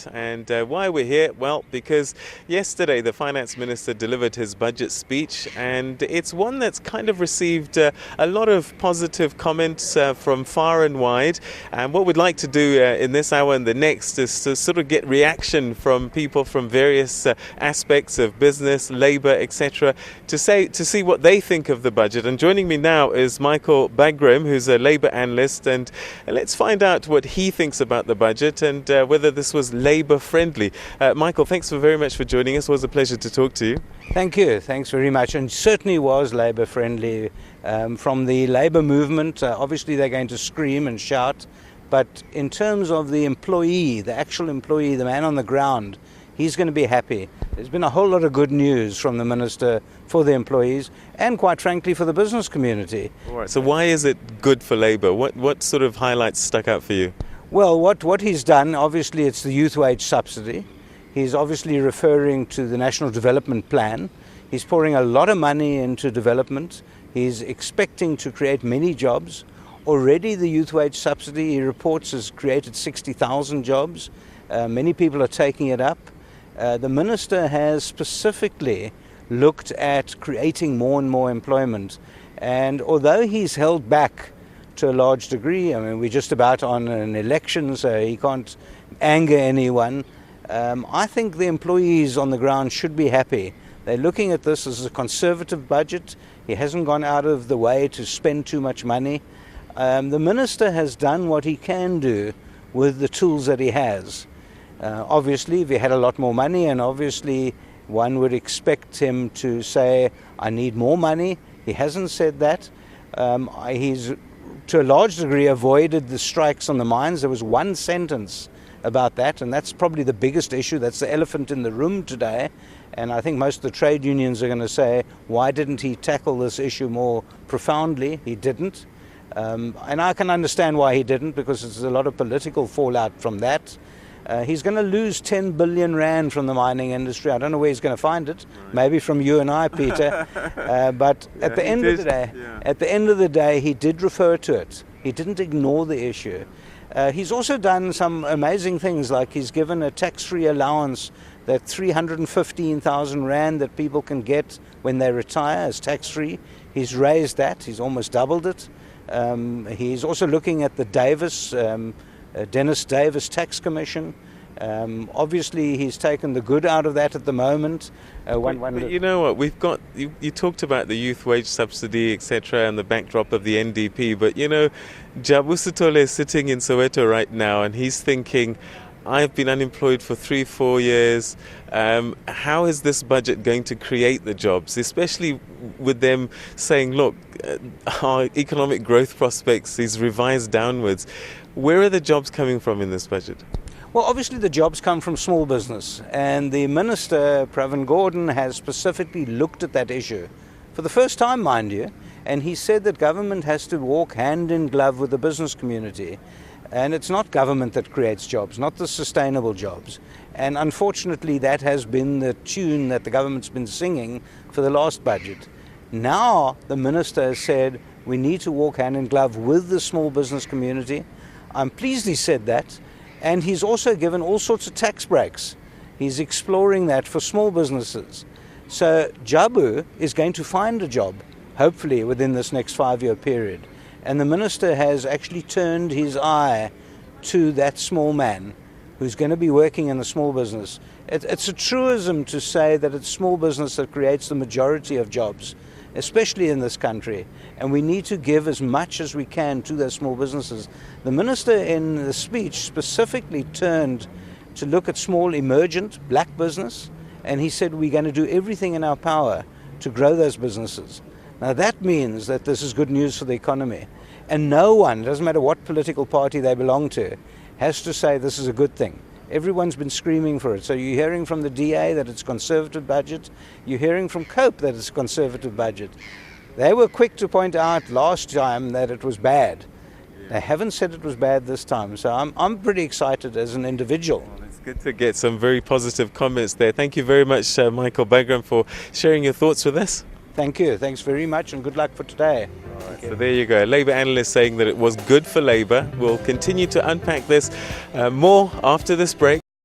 Parliament. And why we're here? Well, because yesterday the Finance Minister delivered his budget speech, and it's one that's kind of received a lot of positive comments from far and wide. And what we'd like to do in this hour and the next is to sort of get reaction from people from various aspects of business, labour, etc., to see what they think of the budget. And joining me now is Michael Bagraim, who's a labour analyst, and let's find out what he thinks about the budget and whether this was labour friendly. Michael, thanks very much for joining us. It was a pleasure to talk to you. Thank you. Thanks very much. And certainly was labour friendly. From the labour movement, obviously they're going to scream and shout, but in terms of the employee, the actual employee, the man on the ground, he's going to be happy. There's been a whole lot of good news from the Minister for the employees and, quite frankly, for the business community. All right. So why is it good for labour? What sort of highlights stuck out for you? Well, what he's done, obviously, it's the youth wage subsidy. He's obviously referring to the National Development Plan. He's pouring a lot of money into development. He's expecting to create many jobs. Already the youth wage subsidy, he reports, has created 60,000 jobs. Many people are taking it up. The Minister has specifically looked at creating more and more employment. And although he's held back to a large degree, I mean, we're just about on an election, so he can't anger anyone. I think the employees on the ground should be happy. They're looking at this as a conservative budget. He hasn't gone out of the way to spend too much money. The Minister has done what he can do with the tools that he has. Obviously, if he had a lot more money, and obviously one would expect him to say, I need more money. He hasn't said that. He's, to a large degree, avoided the strikes on the mines. There was one sentence about that, and that's probably the biggest issue. That's the elephant in the room today. And I think most of the trade unions are going to say, why didn't he tackle this issue more profoundly? He didn't. And I can understand why he didn't, because there's a lot of political fallout from that. He's going to lose 10 billion rand from the mining industry. I don't know where he's going to find it. Right. Maybe from you and I, Peter. But at the end of the day, he did refer to it. He didn't ignore the issue. He's also done some amazing things, like he's given a tax-free allowance, that 315,000 rand that people can get when they retire as tax-free. He's raised that. He's almost doubled it. He's also looking at the Dennis Davis Tax Commission. Obviously, he's taken the good out of that at the moment. But you know what, we've got, you talked about the youth wage subsidy, etc., and the backdrop of the NDP, but you know, Jabu Sithole is sitting in Soweto right now, and he's thinking, I've been unemployed for 3-4 years. How is this budget going to create the jobs, especially with them saying, look, our economic growth prospects is revised downwards. Where are the jobs coming from in this budget? Well, obviously the jobs come from small business, and the Minister, Pravin Gordhan, has specifically looked at that issue for the first time, mind you, and he said that government has to walk hand in glove with the business community. And it's not government that creates jobs, not the sustainable jobs. And unfortunately, that has been the tune that the government's been singing for the last budget. Now, the Minister has said we need to walk hand in glove with the small business community. I'm pleased he said that. And he's also given all sorts of tax breaks. He's exploring that for small businesses. So Jabu is going to find a job, hopefully within this next 5-year period. And the Minister has actually turned his eye to that small man who's going to be working in a small business. It's a truism to say that it's small business that creates the majority of jobs, especially in this country. And we need to give as much as we can to those small businesses. The Minister in the speech specifically turned to look at small emergent black business, and he said we're going to do everything in our power to grow those businesses. Now that means that this is good news for the economy. And no one, doesn't matter what political party they belong to, has to say this is a good thing. Everyone's been screaming for it. So you're hearing from the DA that it's a conservative budget. You're hearing from COPE that it's a conservative budget. They were quick to point out last time that it was bad. They haven't said it was bad this time. So I'm pretty excited as an individual. Well, it's good to get some very positive comments there. Thank you very much, Michael Bagraim, for sharing your thoughts with us. Thank you. Thanks very much, and good luck for today. All right, so there you go. Labour analyst saying that it was good for Labour. We'll continue to unpack this more after this break.